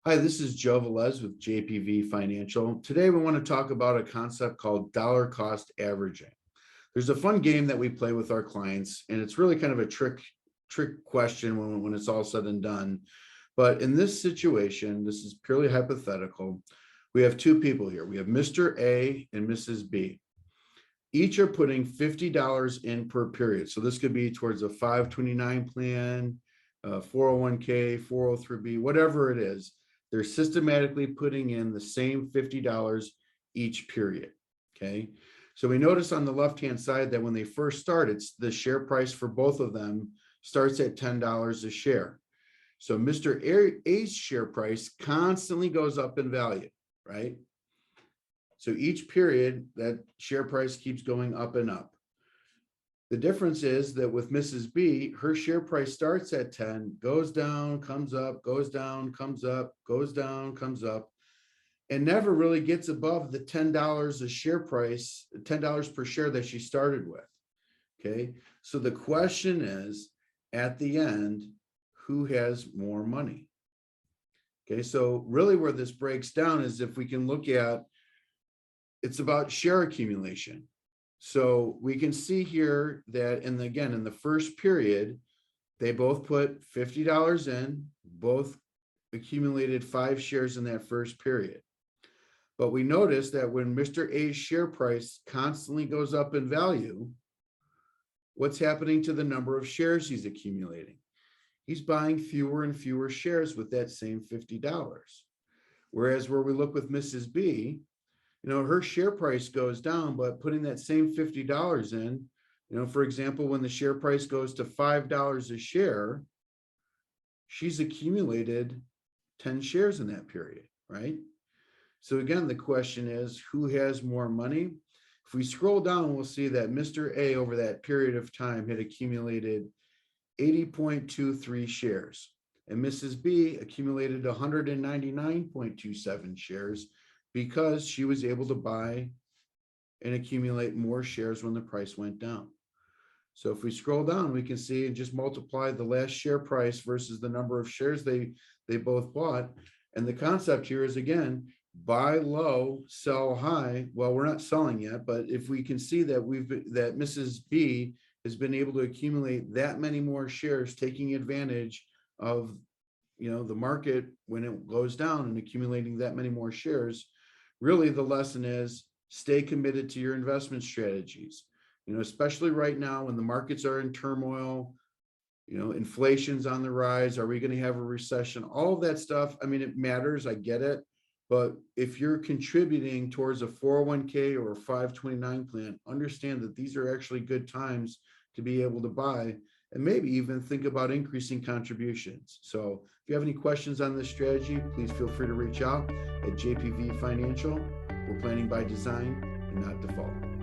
Hi, this is Joe Velez with JPV Financial. Today, we want to talk about a concept called dollar cost averaging. There's a fun game that we play with our clients, and it's really kind of a trick question when it's all said and done. But in this situation, this is purely hypothetical. We have two people here. We have Mr. A and Mrs. B. Each are putting $50 in per period. So this could be towards a 529 plan, 401k, 403b, whatever it is. They're systematically putting in the same $50 each period. Okay. So we notice on the left-hand side that when they first start, it's the share price for both of them starts at $10 a share. So Mr. A's share price constantly goes up in value, right? So each period, that share price keeps going up and up. The difference is that with Mrs. B, her share price starts at 10, goes down, comes up, goes down, comes up, goes down, comes up, and never really gets above the $10 a share price, $10 per share that she started with. Okay. So the question is, at the end, who has more money? Okay. So really where this breaks down is if we can look at, it's about share accumulation. So we can see here that, and again, in the first period, they both put $50 in, both accumulated 5 shares in that first period. But we notice that when Mr. A's share price constantly goes up in value, what's happening to the number of shares he's accumulating? He's buying fewer and fewer shares with that same $50. Whereas where we look with Mrs. B, her share price goes down, but putting that same $50 in, for example, when the share price goes to $5 a share, she's accumulated 10 shares in that period, right? So again, the question is, who has more money? If we scroll down, we'll see that Mr. A over that period of time had accumulated 80.23 shares, and Mrs. B accumulated 199.27 shares, because she was able to buy and accumulate more shares when the price went down. So if we scroll down, we can see and just multiply the last share price versus the number of shares they both bought. And the concept here is, again, buy low, sell high. Well, we're not selling yet, but if we can see that that Mrs. B has been able to accumulate that many more shares, taking advantage of the market when it goes down and accumulating that many more shares. Really, the lesson is stay committed to your investment strategies, especially right now when the markets are in turmoil, inflation's on the rise. Are we going to have a recession? All of that stuff. I mean, it matters. I get it. But if you're contributing towards a 401k or a 529 plan, understand that these are actually good times to be able to buy and maybe even think about increasing contributions. So if you have any questions on this strategy, please feel free to reach out at JPV Financial. We're planning by design and not default.